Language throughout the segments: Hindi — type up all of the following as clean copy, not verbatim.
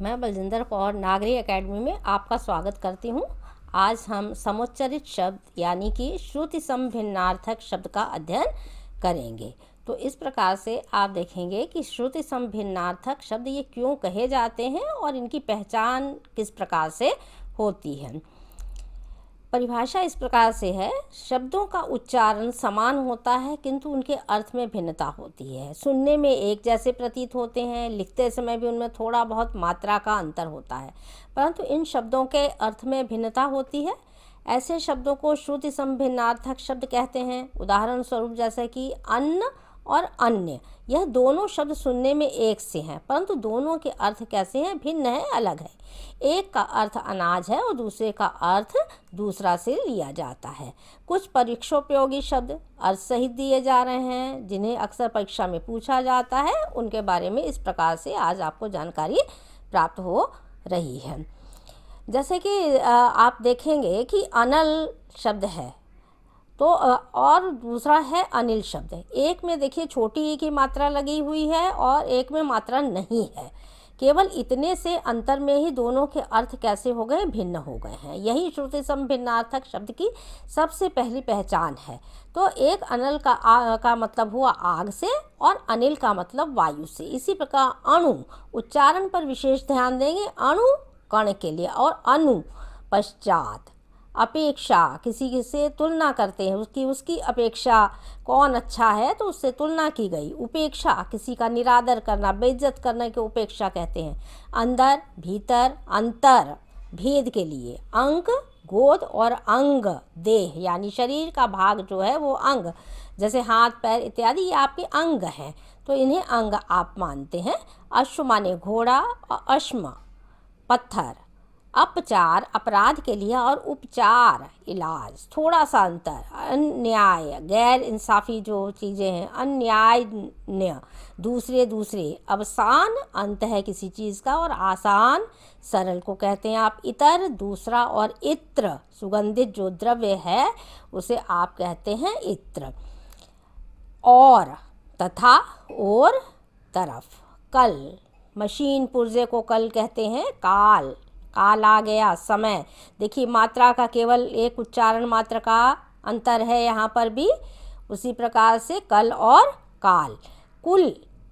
मैं बलजिंदर कौर नागरी एकेडमी में आपका स्वागत करती हूँ। आज हम समुच्चरित शब्द यानी कि श्रुति सम भिन्नार्थक शब्द का अध्ययन करेंगे। तो इस प्रकार से आप देखेंगे कि श्रुति सम भिन्नार्थक शब्द ये क्यों कहे जाते हैं और इनकी पहचान किस प्रकार से होती है। परिभाषा इस प्रकार से है, शब्दों का उच्चारण समान होता है किंतु उनके अर्थ में भिन्नता होती है। सुनने में एक जैसे प्रतीत होते हैं, लिखते समय भी उनमें थोड़ा बहुत मात्रा का अंतर होता है, परंतु इन शब्दों के अर्थ में भिन्नता होती है। ऐसे शब्दों को श्रुति सम भिन्नार्थक शब्द कहते हैं। उदाहरण स्वरूप जैसे कि अन्न और अन्य, यह दोनों शब्द सुनने में एक से हैं, परंतु दोनों के अर्थ कैसे हैं, भिन्न है, अलग है। एक का अर्थ अनाज है और दूसरे का अर्थ दूसरा से लिया जाता है। कुछ परीक्षोपयोगी शब्द अर्थ सहित दिए जा रहे हैं जिन्हें अक्सर परीक्षा में पूछा जाता है। उनके बारे में इस प्रकार से आज आपको जानकारी प्राप्त हो रही है। जैसे कि आप देखेंगे कि अनल शब्द है तो और दूसरा है अनिल शब्द। एक में देखिए छोटी ई की मात्रा लगी हुई है और एक में मात्रा नहीं है। केवल इतने से अंतर में ही दोनों के अर्थ कैसे हो गए, भिन्न हो गए हैं। यही श्रुति सम भिन्नार्थक शब्द की सबसे पहली पहचान है। तो एक अनल का मतलब हुआ आग से और अनिल का मतलब वायु से। इसी प्रकार अणु, उच्चारण पर विशेष ध्यान देंगे। अणु कण के लिए और अनु पश्चात। अपेक्षा, किसी से तुलना करते हैं, उसकी अपेक्षा कौन अच्छा है तो उससे तुलना की गई। उपेक्षा, किसी का निरादर करना, बेइज्जत करने को उपेक्षा कहते हैं। अंदर, भीतर, अंतर, भेद के लिए। अंक, गोद और अंग, देह यानी शरीर का भाग जो है वो अंग, जैसे हाथ पैर इत्यादि ये आपके अंग हैं, तो इन्हें अंग आप मानते हैं। अश्व माने घोड़ा, अश्म पत्थर। अपचार, अपराध के लिए, और उपचार, इलाज। थोड़ा सा अंतर। अन्याय, गैर इंसाफी जो चीज़ें हैं, अन्याय, दूसरे। अवसान, अंत है किसी चीज़ का, और आसान, सरल को कहते हैं आप। इतर, दूसरा, और इत्र, सुगंधित जो द्रव्य है उसे आप कहते हैं इत्र। और, तथा, और, तरफ। कल, मशीन पुर्जे को कल कहते हैं। काल, काल आ गया, समय। देखिए मात्रा का केवल एक उच्चारण मात्र का अंतर है यहाँ पर भी। उसी प्रकार से कल और काल। कुल,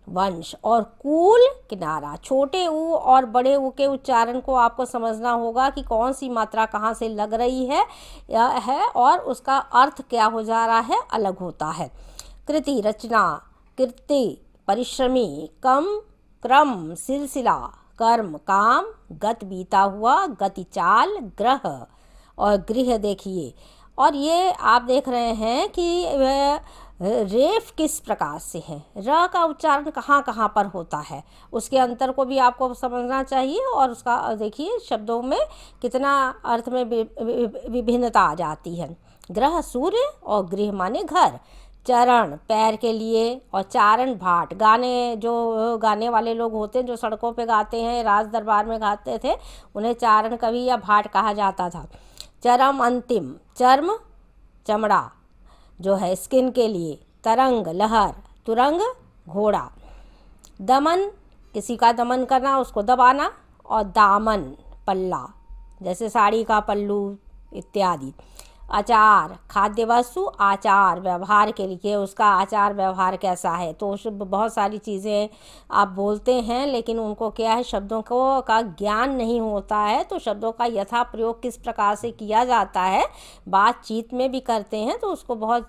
वंश, और कूल, किनारा। छोटे ऊ और बड़े ऊ के उच्चारण को आपको समझना होगा कि कौन सी मात्रा कहाँ से लग रही है और उसका अर्थ क्या हो जा रहा है, अलग होता है। कृति, रचना, कीर्ति, परिश्रमी। कम, क्रम, सिलसिला, कर्म, काम। गत, बीता हुआ, गति, चाल। ग्रह और गृह देखिए। और ये आप देख रहे हैं कि रेफ किस प्रकार से है, र का उच्चारण कहाँ कहाँ पर होता है, उसके अंतर को भी आपको समझना चाहिए। और उसका देखिए शब्दों में कितना अर्थ में विभिन्नता आ जाती है। ग्रह, सूर्य, और गृह माने घर। चरण, पैर के लिए, और चारण, भाट। गाने वाले लोग होते हैं जो सड़कों पे गाते हैं, राज दरबार में गाते थे, उन्हें चारण कवि या भाट कहा जाता था। चरम, अंतिम। चर्म, चमड़ा जो है स्किन के लिए। तरंग, लहर। तुरंग, घोड़ा। दमन, किसी का दमन करना, उसको दबाना। और दामन, पल्ला, जैसे साड़ी का पल्लू इत्यादि। आचार, खाद्य वस्तु। आचार, व्यवहार के लिए, उसका आचार व्यवहार कैसा है। तो बहुत सारी चीज़ें आप बोलते हैं लेकिन उनको क्या है, शब्दों को का ज्ञान नहीं होता है, तो शब्दों का यथा प्रयोग किस प्रकार से किया जाता है, बातचीत में भी करते हैं तो उसको बहुत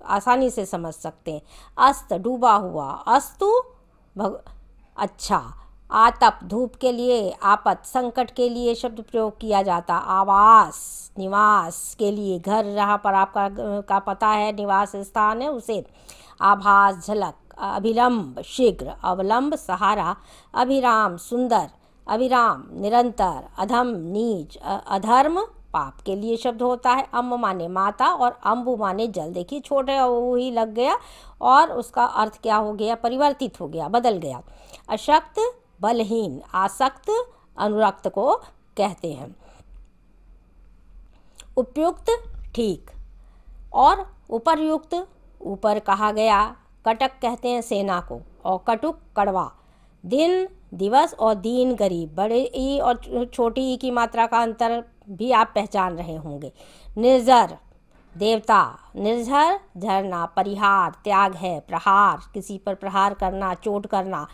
आसानी से समझ सकते हैं। अस्त, डूबा हुआ। अस्तु, अच्छा। आतप, धूप के लिए। आपत, संकट के लिए शब्द प्रयोग किया जाता। आवास, निवास के लिए, घर जहाँ पर आपका पता है, निवास स्थान है उसे। आभास, झलक। अभिलंब, शीघ्र। अवलंब, सहारा। अभिराम, सुंदर। अविराम, निरंतर। अधम, नीच। अधर्म, पाप के लिए शब्द होता है। अम्ब माने माता, और अम्बु माने जल। देखिए छोटे ऊ ही लग गया और उसका अर्थ क्या हो गया, परिवर्तित हो गया, बदल गया। अशक्त, बलहीन। आसक्त, अनुरक्त को कहते हैं। उपयुक्त, ठीक, और उपर्युक्त, ऊपर कहा गया। कटक कहते हैं सेना को, और कटुक, कड़वा। दिन, दिवस और दीन गरीब, बड़े ई और छोटी ई की मात्रा का अंतर भी आप पहचान रहे होंगे। निर्जर देवता, निर्झर झरना, परिहार त्याग है, प्रहार किसी पर प्रहार करना, चोट करना,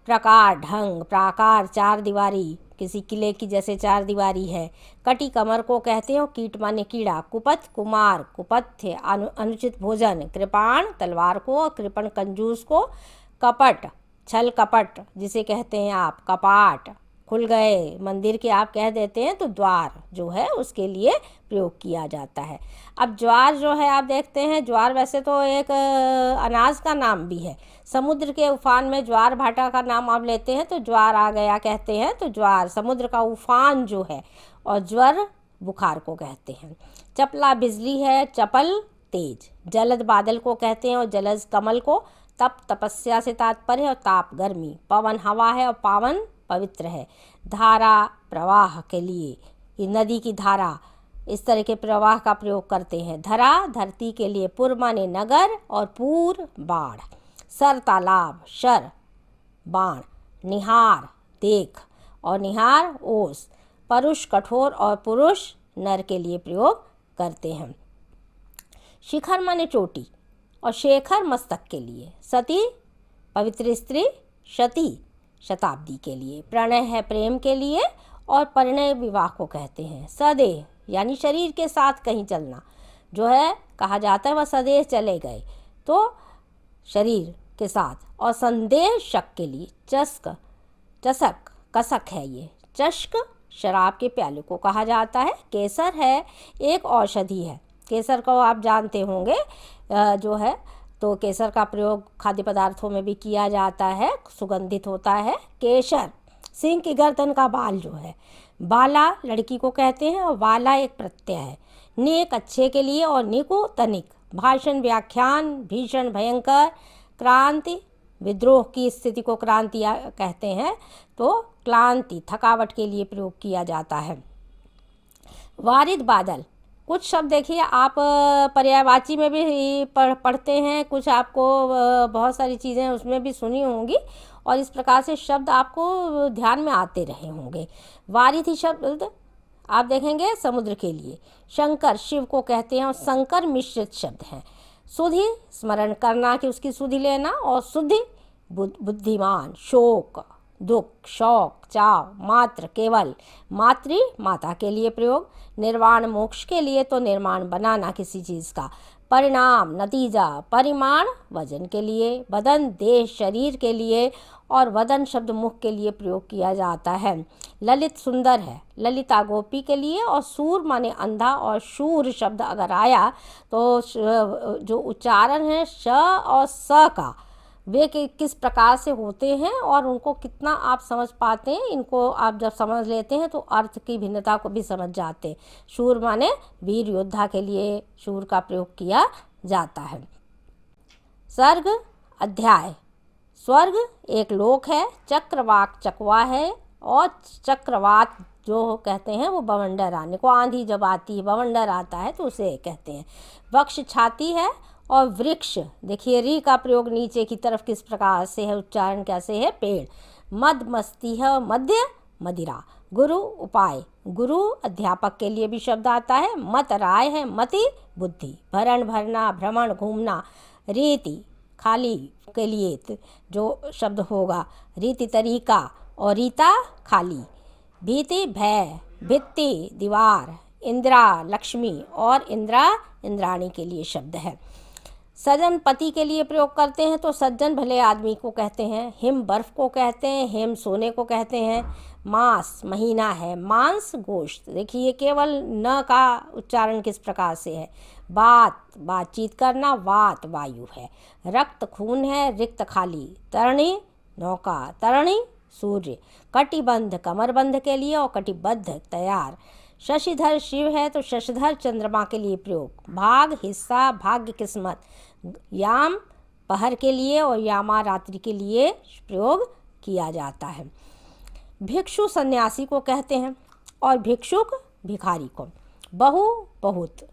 प्रकार ढंग, प्राकार चार दीवारी, किसी किले की जैसे चार दीवारी है। कटी कमर को कहते हैं, कीट माने कीड़ा। कुपथ कुमार, कुपथ्य अनुचित भोजन। कृपाण तलवार को, कृपण कंजूस को। कपट छल कपट जिसे कहते हैं आप। कपाट खुल गए, मंदिर के आप कह देते हैं तो द्वार जो है उसके लिए प्रयोग किया जाता है। अब ज्वार जो है आप देखते हैं, ज्वार वैसे तो एक अनाज का नाम भी है। समुद्र के उफान में ज्वार भाटा का नाम आप लेते हैं तो ज्वार आ गया कहते हैं, तो ज्वार समुद्र का उफान जो है, और ज्वर बुखार को कहते हैं। चपला बिजली है, चपल तेज। जलद बादल को कहते हैं और जलज कमल को। तप तपस्या से तात्पर्य है और ताप गर्मी। पवन हवा है और पावन पवित्र है। धारा प्रवाह के लिए, ये नदी की धारा, इस तरह के प्रवाह का प्रयोग करते हैं। धरा धरती के लिए। पुर माने नगर और पूर बाढ़। सर तालाब, शर बाण। निहार देख और निहार ओस। परुष कठोर और पुरुष नर के लिए प्रयोग करते हैं। शिखर माने चोटी और शेखर मस्तक के लिए। सती पवित्र स्त्री, शती शताब्दी के लिए। प्रणय है प्रेम के लिए और परिणय विवाह को कहते हैं। सदेह यानी शरीर के साथ कहीं चलना जो है कहा जाता है, वह सदेह चले गए, तो शरीर के साथ। और संदेह शक के लिए। चस्क चसक कसक है ये। चष्क शराब के प्याले को कहा जाता है। केसर है एक औषधि है, केसर को आप जानते होंगे जो है, तो केसर का प्रयोग खाद्य पदार्थों में भी किया जाता है, सुगंधित होता है। केशर सिंह की गर्दन का बाल जो है। बाला लड़की को कहते हैं और वाला एक प्रत्यय है। नेक अच्छे के लिए और निको तनिक। भाषण व्याख्यान, भीषण भयंकर। क्रांति विद्रोह की स्थिति को क्रांति कहते हैं, तो क्लांति थकावट के लिए प्रयोग किया जाता है। वारिद बादल, कुछ शब्द देखिए आप पर्यायवाची में भी पढ़ते हैं, कुछ आपको बहुत सारी चीज़ें उसमें भी सुनी होंगी और इस प्रकार से शब्द आपको ध्यान में आते रहे होंगे। वारिधि शब्द आप देखेंगे समुद्र के लिए। शंकर शिव को कहते हैं और शंकर मिश्रित शब्द हैं। सुधि स्मरण करना कि उसकी सुधि लेना, और सुधि बुद्धिमान। शोक दुख, शौक चाव। मात्र केवल, मातृ माता के लिए प्रयोग। निर्वाण मोक्ष के लिए, तो निर्माण बनाना किसी चीज़ का। परिणाम नतीजा। परिमाण वजन के लिए। बदन देह शरीर के लिए, और वदन शब्द मुख के लिए प्रयोग किया जाता है। ललित सुंदर है, ललिता गोपी के लिए। और सूर माने अंधा, और शूर शब्द अगर आया तो जो उच्चारण है श और स का, वे किस प्रकार से होते हैं और उनको कितना आप समझ पाते हैं, इनको आप जब समझ लेते हैं तो अर्थ की भिन्नता को भी समझ जाते हैं। शूर माने वीर योद्धा के लिए शूर का प्रयोग किया जाता है। सर्ग अध्याय। स्वर्ग एक लोक है। चक्रवाक चकवा है, और चक्रवात जो कहते हैं वो बवंडर आने को, आंधी जब आती है बवंडर आता है तो उसे कहते हैं। वक्ष छाती है, और वृक्ष देखिए री का प्रयोग नीचे की तरफ किस प्रकार से है, उच्चारण कैसे है। पेड़। मद मस्ती है, मध्य मदिरा। गुरु उपाय, गुरु अध्यापक के लिए भी शब्द आता है। मत राय है, मति बुद्धि। भरण भरना, भ्रमण घूमना। रीति खाली के लिए जो शब्द होगा, रीति तरीका, और रीता खाली। भीति भय, भित्ति दीवार। इंदिरा लक्ष्मी, और इंद्रा इंद्राणी के लिए शब्द है। सज्जन पति के लिए प्रयोग करते हैं, तो सज्जन भले आदमी को कहते हैं। हिम बर्फ को कहते हैं, हेम सोने को कहते हैं। मास महीना है, मांस गोश्त। देखिए केवल न का उच्चारण किस प्रकार से है। बातचीत करना, वात वायु है। रक्त खून है, रिक्त खाली। तरणी नौका, तरणी सूर्य। कटिबंध कमरबंध के लिए, और कटिबद्ध तैयार। शशिधर शिव है, तो शशिधर चंद्रमा के लिए प्रयोग। भाग हिस्सा, भाग्य किस्मत। याम पहर के लिए, और यामा रात्रि के लिए प्रयोग किया जाता है। भिक्षु सन्यासी को कहते हैं, और भिक्षुक भिखारी को। बहु बहुत,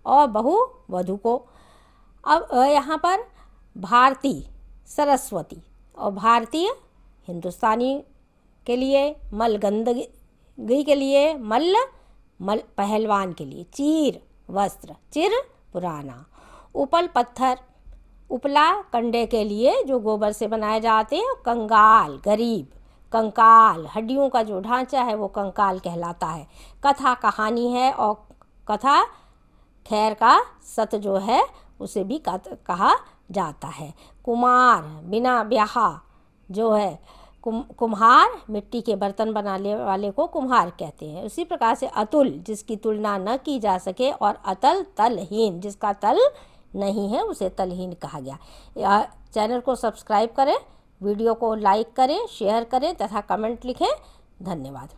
और बहु वधु को। अब यहाँ पर भारती सरस्वती, और भारतीय हिंदुस्तानी के लिए, मल गंदगी के लिए, मल पहलवान के लिए, चीर वस्त्र, चिर पुराना, उपल पत्थर, उपला कंडे के लिए जो गोबर से बनाए जाते हैं, कंगाल गरीब, कंकाल हड्डियों का जो ढांचा है वो कंकाल कहलाता है। कथा कहानी है और कथा खैर का सत जो है उसे भी कहा जाता है। कुमार बिना ब्याह जो है, कुम्हार मिट्टी के बर्तन बनाने वाले को कुम्हार कहते हैं। उसी प्रकार से अतुल जिसकी तुलना न की जा सके, और अतल तलहीन जिसका तल नहीं है उसे तलहीन कहा गया। चैनल को सब्सक्राइब करें, वीडियो को लाइक करें, शेयर करें तथा कमेंट लिखें। धन्यवाद।